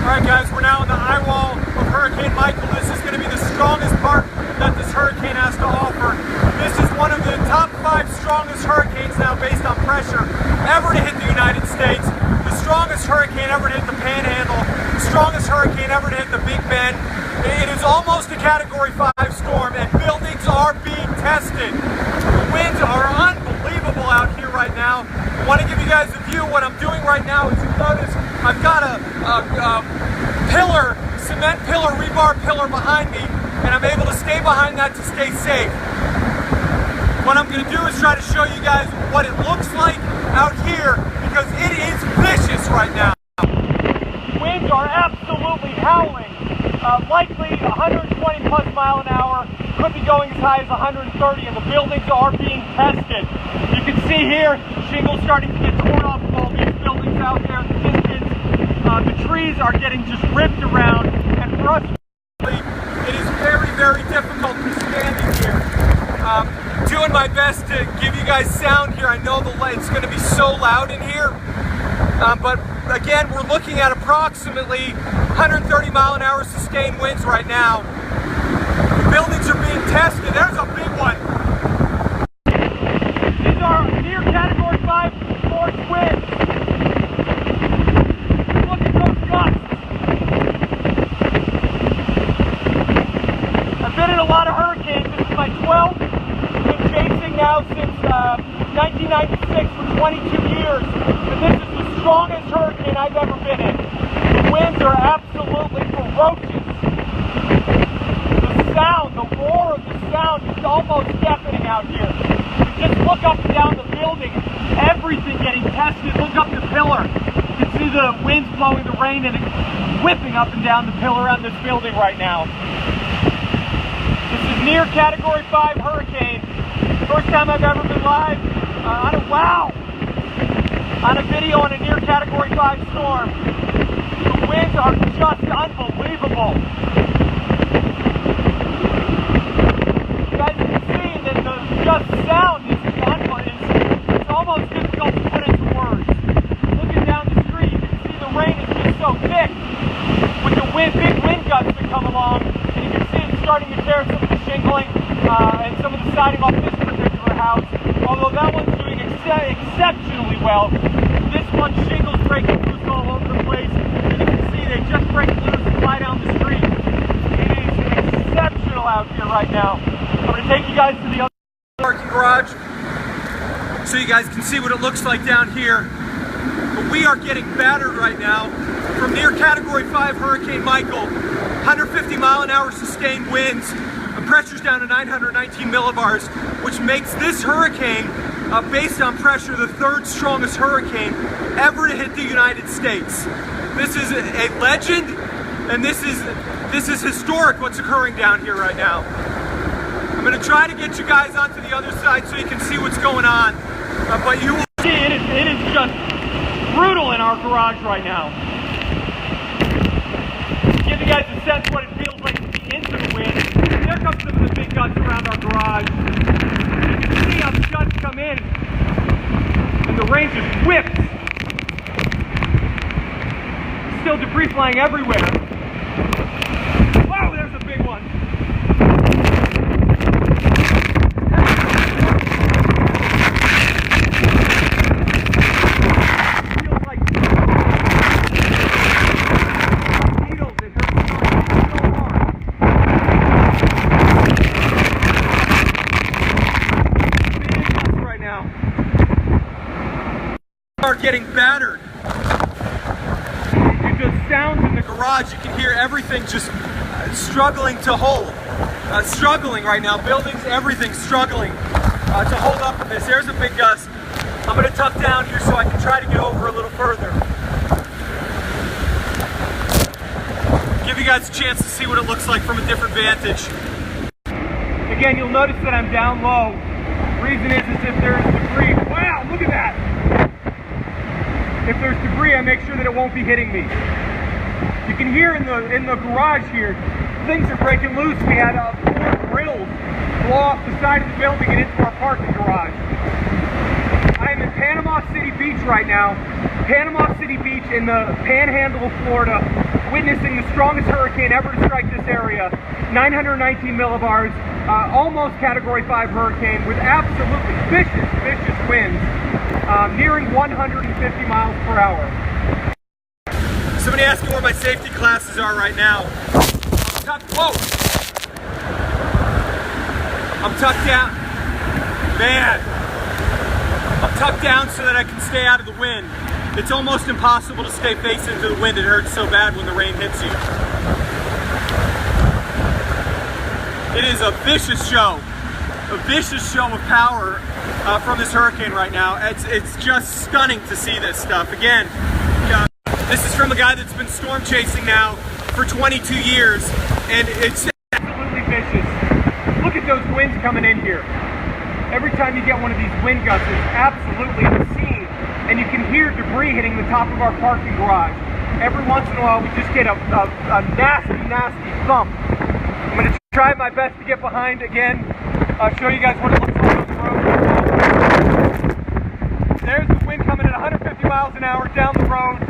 Alright guys, we're now in the eyewall of Hurricane Michael. This is going to be the strongest part that this hurricane has to offer. This is one of the top 5 strongest hurricanes now based on pressure ever to hit the United States. The strongest hurricane ever to hit the Panhandle. The strongest hurricane ever to hit the Big Bend. It is almost a Category 5 storm and buildings are being tested. The winds are unbelievable out here right now. I want to give you guys a view. What I'm doing right now is, you notice I've got a pillar, cement pillar, rebar pillar behind me, and I'm able to stay behind that to stay safe. What I'm going to do is try to show you guys what it looks like out here, because it is vicious right now. Winds are absolutely howling. Likely 120 plus mile an hour, could be going as high as 130, and the buildings are being tested. You can see here, shingles starting to get torn off of all these buildings out there in the distance. The trees are getting just ripped around, and for us, it is very, very difficult to standing here. Doing my best to give you guys sound here. I know the light's going to be so loud in here, but again, we're looking at approximately 130 mile an hour sustained winds right now. The buildings are being tested. There's a big one. These are near Category 5 force winds. Look at those gusts. I've been in a lot of hurricanes. This is my 12th. I've been chasing now since 1996 for 22 years. And this is the strongest hurricane I've ever been in. The winds are absolutely ferocious. The sound, the roar of the sound is almost deafening out here. You just look up and down the building, everything getting tested. Look up the pillar. You can see the winds blowing the rain and it's whipping up and down the pillar on this building right now. This is near Category 5 hurricane. First time I've ever been live on a video on a near Category 5 storm. The winds are just unbelievable. You guys can see that the just sound is it's almost difficult to put into words. Looking down the street, you can see the rain is just so thick with the big wind gusts that come along. And you can see it's starting to tear some of the shingling and some of the siding off this particular house. Although that one's doing exceptionally well. This one's shingles breaking loose all over the place. And you can see they just break loose and fly down the street. It is exceptional out here right now. I'm going to take you guys to the other parking garage so you guys can see what it looks like down here. But we are getting battered right now from near Category 5 Hurricane Michael. 150 mile an hour sustained winds. The pressure's down to 919 millibars, which makes this hurricane, based on pressure, the 3rd strongest hurricane ever to hit the United States. This is a legend, and this is historic what's occurring down here right now. I'm going to try to get you guys onto the other side so you can see what's going on, but you will see it is just brutal in our garage right now. Give you guys a sense what it feels like to be into the wind. There comes some of the big gusts around our garage. You can see how the gusts come in, and the rain just whips. Still debris flying everywhere. Whoa, there's a big one. Feels like needles. It hurts so hard. Big gusts right now. Are getting battered. Just sounds in the garage. You can hear everything just struggling to hold. Struggling right now. Buildings, everything struggling to hold up in this. There's a big gust. I'm going to tuck down here so I can try to get over a little further. Give you guys a chance to see what it looks like from a different vantage. Again, you'll notice that I'm down low. The reason is if there's debris. Wow, look at that! If there's debris, I make sure that it won't be hitting me. You can hear in the garage here, things are breaking loose. We had 4 grills blow off the side of the building and into our parking garage. I'm in Panama City Beach right now. Panama City Beach in the panhandle of Florida, witnessing the strongest hurricane ever to strike this area. 919 millibars, almost Category 5 hurricane with absolutely vicious winds, nearing 150 miles per hour. Somebody asked me where my safety classes are right now. I'm tucked down. Man. I'm tucked down so that I can stay out of the wind. It's almost impossible to stay facing into the wind. It hurts so bad when the rain hits you. It is a vicious show of power from this hurricane right now. It's just stunning to see this stuff. Again, this is from a guy that's been storm chasing now for 22 years, and it's absolutely vicious. Look at those winds coming in here. Every time you get one of these wind gusts, it's absolutely obscene, and you can hear debris hitting the top of our parking garage. Every once in a while, we just get a nasty thump. I'm going to try my best to get behind again. I'll show you guys what it looks like on the road. There's the wind coming at 150 miles an hour down the road.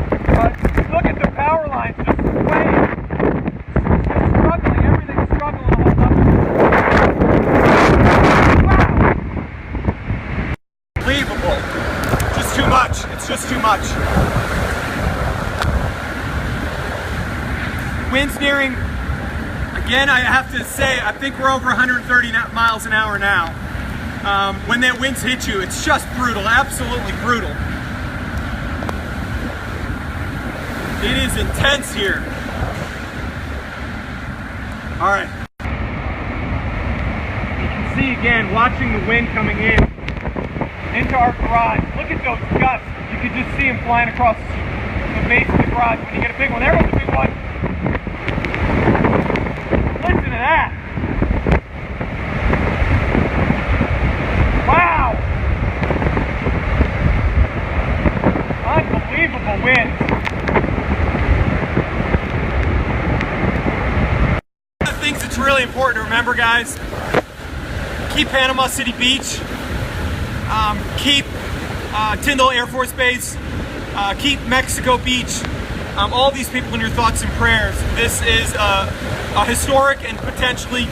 Look at the power lines just swaying. Just struggling. Everything's struggling to hold up. Unbelievable. Just too much. It's just too much. Winds nearing, again, I have to say, I think we're over 130 miles an hour now. When that winds hit you, it's just brutal, absolutely brutal. It is intense here. All right. You can see again, watching the wind coming into our garage. Look at those gusts. You can just see them flying across the base of the garage when you get a big one. There goes a big one. Listen to that. Wow. Unbelievable winds. One of the things that's really important to remember, guys, keep Panama City Beach. Keep Tyndall Air Force Base, keep Mexico Beach, all these people in your thoughts and prayers. This is a historic and potentially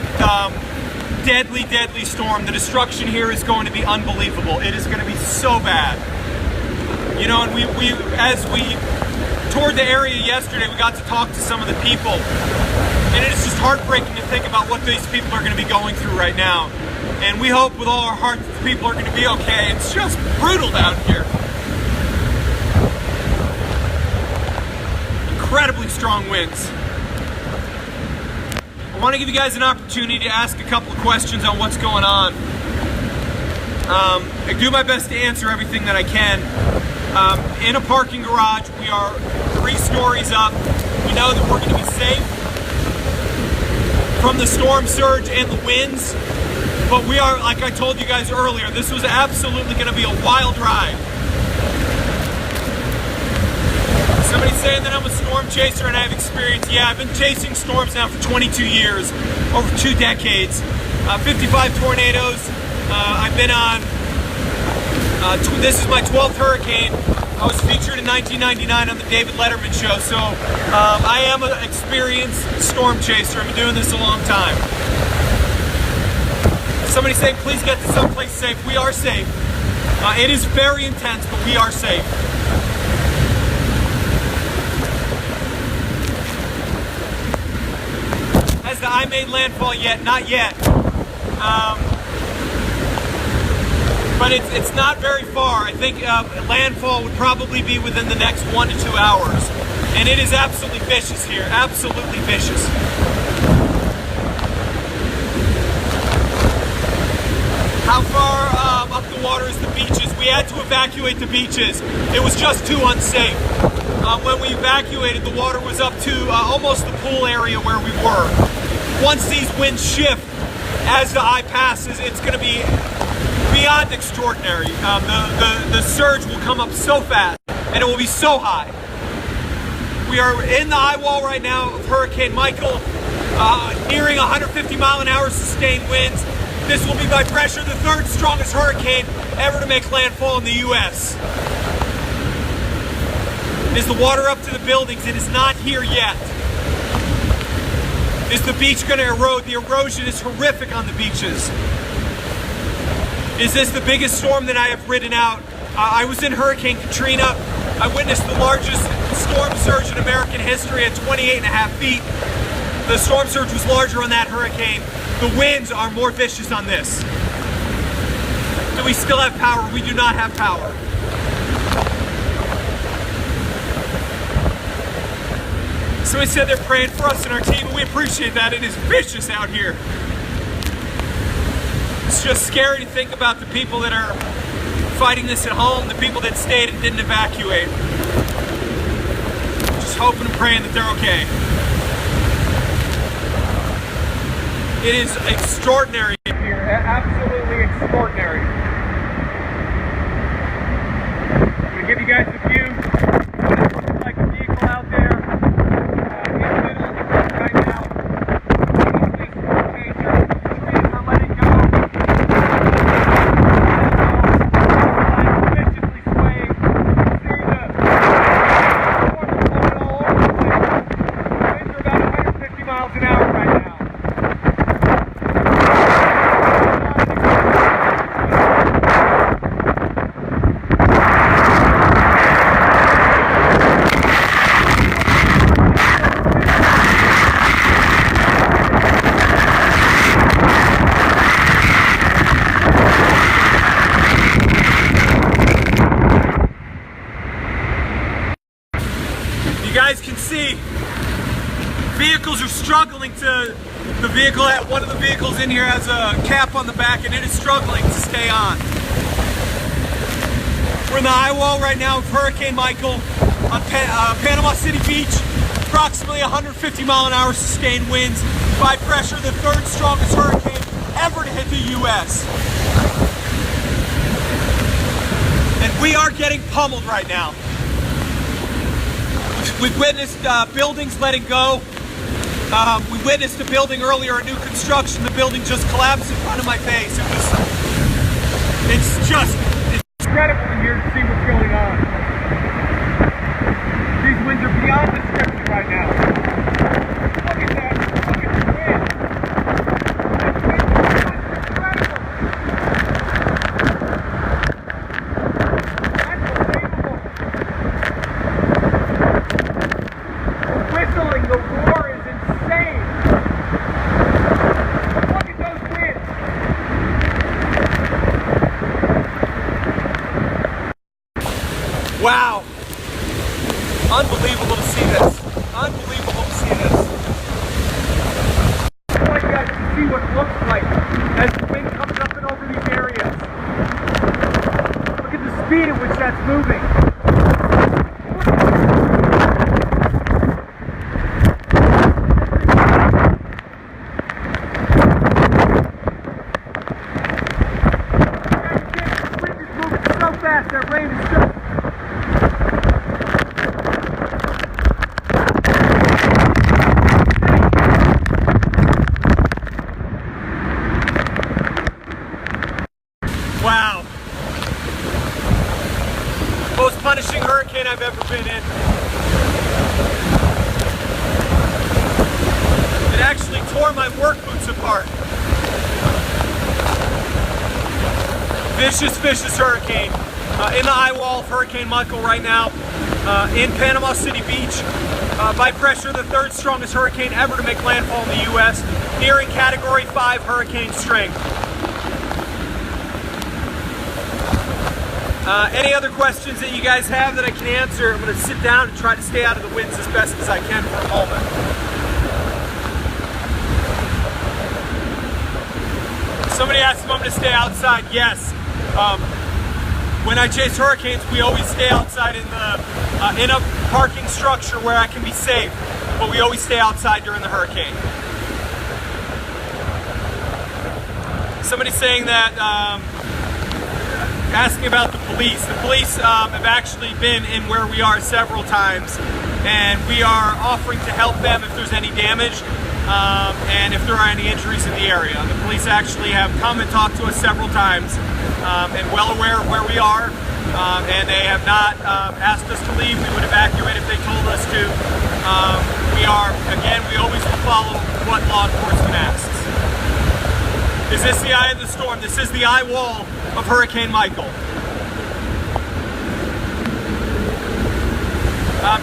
deadly storm. The destruction here is going to be unbelievable. It is going to be so bad. You know, and as we toured the area yesterday, we got to talk to some of the people, and it is just heartbreaking to think about what these people are going to be going through right now. And we hope with all our hearts that the people are going to be okay. It's just brutal down here. Incredibly strong winds. I want to give you guys an opportunity to ask a couple of questions on what's going on. I do my best to answer everything that I can. In a parking garage, we are 3 stories up. We know that we're going to be safe from the storm surge and the winds. But we are, like I told you guys earlier, this was absolutely going to be a wild ride. Somebody's saying that I'm a storm chaser and I have experience. Yeah, I've been chasing storms now for 22 years, over 2 decades. 55 tornadoes. I've been on, this is my 12th hurricane. I was featured in 1999 on the David Letterman show, so I am an experienced storm chaser. I've been doing this a long time. Somebody saying, please get to someplace safe. We are safe. It is very intense, but we are safe. Has the eye made landfall yet? Not yet. But it's not very far. I think landfall would probably be within the next 1 to 2 hours. And it is absolutely vicious here. Absolutely vicious. How far up the water is the beaches? We had to evacuate the beaches. It was just too unsafe. When we evacuated, the water was up to almost the pool area where we were. Once these winds shift, as the eye passes, it's going to be beyond extraordinary. The surge will come up so fast, and it will be so high. We are in the eyewall right now of Hurricane Michael, nearing 150 mile an hour sustained winds. This will be by pressure the third strongest hurricane ever to make landfall in the U.S. Is the water up to the buildings? It is not here yet. Is the beach going to erode? The erosion is horrific on the beaches. Is this the biggest storm that I have ridden out? I was in Hurricane Katrina. I witnessed the largest storm surge in American history at 28.5 feet. The storm surge was larger on that hurricane. The winds are more vicious on this. Do we still have power? We do not have power. Somebody said they're praying for us and our team, and we appreciate that. It is vicious out here. It's just scary to think about the people that are fighting this at home, the people that stayed and didn't evacuate. Just hoping and praying that they're okay. It is extraordinary here, absolutely extraordinary. I'm going to give you guys a view. It looks like a vehicle out there. You guys can see vehicles are struggling to, one of the vehicles in here has a cap on the back and it is struggling to stay on. We're in the eyewall right now of Hurricane Michael on Panama City Beach. Approximately 150 mile an hour sustained winds, by pressure the third strongest hurricane ever to hit the U.S. And we are getting pummeled right now. We've witnessed buildings letting go. We witnessed a building earlier, a new construction. The building just collapsed in front of my face. It's incredible in here to see what's going on. These winds are beyond description right now. Look at that. Look at the wind. The wind is incredible. Whistling, the roar is insane. Look at those winds. Wow. Unbelievable to see this. Unbelievable to see this. I want you guys to see what it looks like as the wind comes up and over these areas. Look at the speed at which that's moving. That rain is just... Wow. Most punishing hurricane I've ever been in. It actually tore my work boots apart. Vicious, vicious hurricane. In the eyewall of Hurricane Michael right now, in Panama City Beach, by pressure the third strongest hurricane ever to make landfall in the U.S., nearing Category 5 hurricane strength. Any other questions that you guys have that I can answer? I'm going to sit down and try to stay out of the winds as best as I can for a moment. Somebody asked if I'm going to stay outside. Yes. When I chase hurricanes, we always stay outside in a parking structure where I can be safe, but we always stay outside during the hurricane. Somebody's saying that, asking about the police. The police have actually been in where we are several times, and we are offering to help them if there's any damage. and if there are any injuries in the area. The police actually have come and talked to us several times and well aware of where we are, and they have not asked us to leave. We would evacuate if they told us to. We always follow what law enforcement asks. Is this the eye of the storm? This is the eye wall of Hurricane Michael.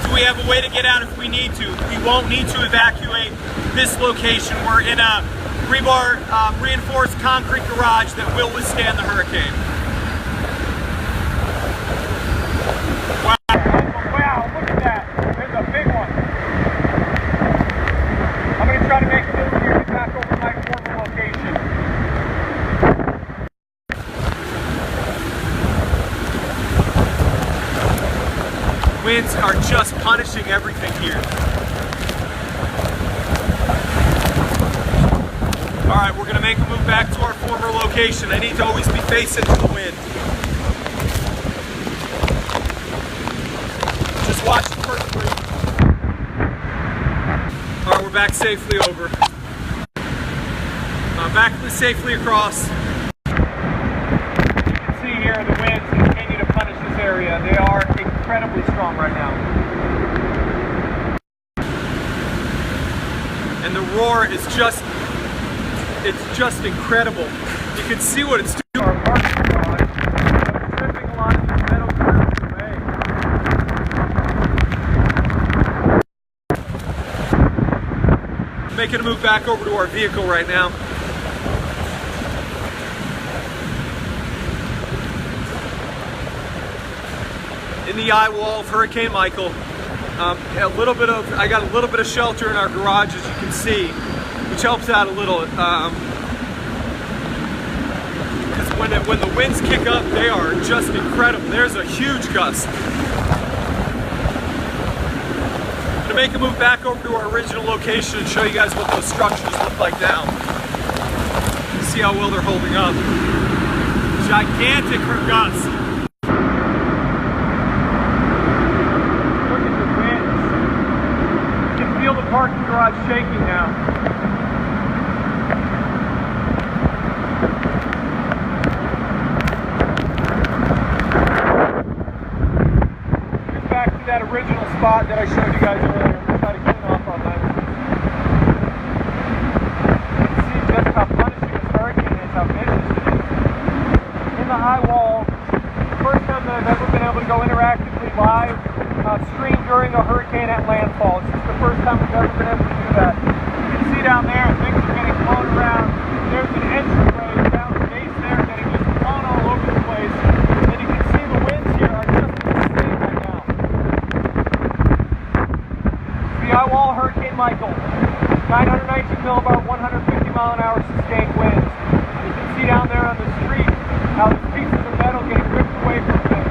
Do we have a way to get out if we need to? We won't need to evacuate this location. We're in a rebar reinforced concrete garage that will withstand the hurricane. Wow, look at that. There's a big one. I'm going to try to make a move here and get back over to my former location. Winds are just punishing everything here. All right, we're gonna make a move back to our former location. I need to always be facing the wind. Just watch the first breeze. All right, we're back safely over. Back safely across. You can see here the winds continue to punish this area. They are incredibly strong right now. And the roar is just incredible. You can see what it's doing. Our parking garage, it's stripping a lot of this metal curtains away. Making a move back over to our vehicle right now. In the eye wall of Hurricane Michael. I got a little bit of shelter in our garage, as you can see, which helps out a little. Because when the winds kick up, they are just incredible. There's a huge gust. I'm gonna make a move back over to our original location and show you guys what those structures look like now. See how well they're holding up. Gigantic gusts. Feel the parking garage shaking now. Get back to that original spot that I showed you guys earlier. I'm going to try to clean off our lenses. You can see just how punishing this hurricane is, how vicious it is. In the high wall, the first time that I've ever been able to go interactively live stream during a hurricane at landfall. It's just the first time we've ever been able to do that. You can see down there, things are getting blown around. There's an entryway down the base there getting just blown all over the place. And you can see the winds here are just insane right now. The eye wall Hurricane Michael. 919 millibar, 150 mile an hour sustained winds. You can see down there on the street how the pieces of metal getting ripped away from things.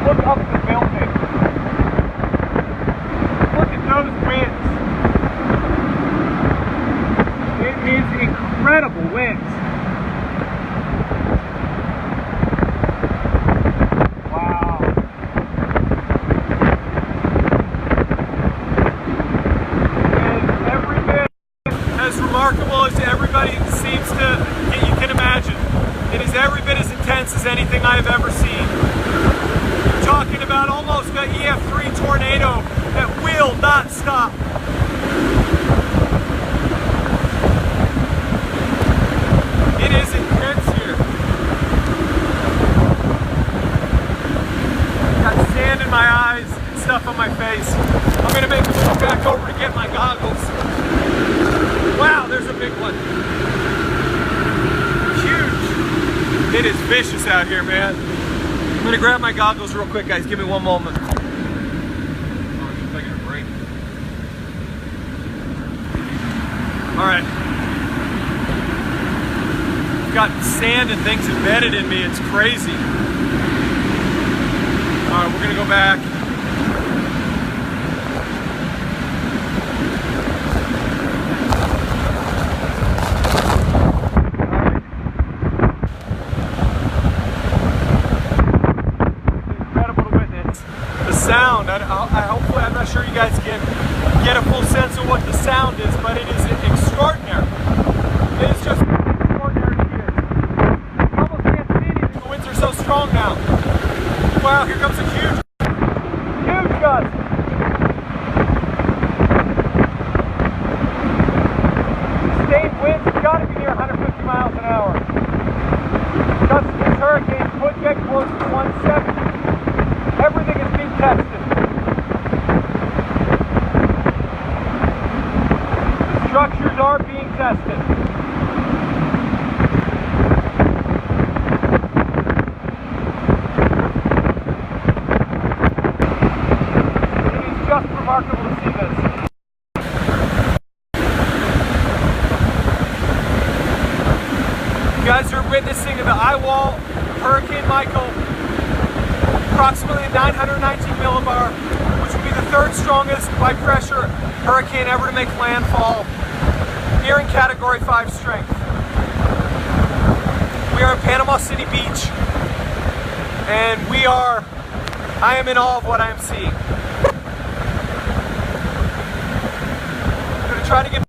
Look up the building. Look at those winds. It is incredible winds. Wow. And every bit as remarkable as everybody seems to, you can imagine. It is every bit as intense as anything I have ever seen. Talking about almost an EF3 tornado that will not stop. It is intense here. Got sand in my eyes and stuff on my face. I'm gonna make a move back over to get my goggles. Wow, there's a big one. Huge. It is vicious out here, man. I'm gonna grab my goggles real quick, guys. Give me one moment. Oh, I'm taking a break. All right. I've got sand and things embedded in me. It's crazy. All right, we're gonna go back. Sound. Hopefully, I'm not sure you guys can get a full sense of what the sound is, but it is extraordinary. It is just extraordinary to hear. You almost can't see anything. The winds are so strong now. Wow, here comes a huge gust. Sustained winds have got to be near 150 miles an hour. Gusts of this hurricane could get close to 170. Everything is being tested. Structures are being tested. It is just remarkable to see this. You guys are witnessing the eyewall of Hurricane Michael, approximately 919 millibar, which will be the third strongest by pressure hurricane ever to make landfall, here in Category 5 strength. We are in Panama City Beach, and I am in awe of what I am seeing. I'm going to try to get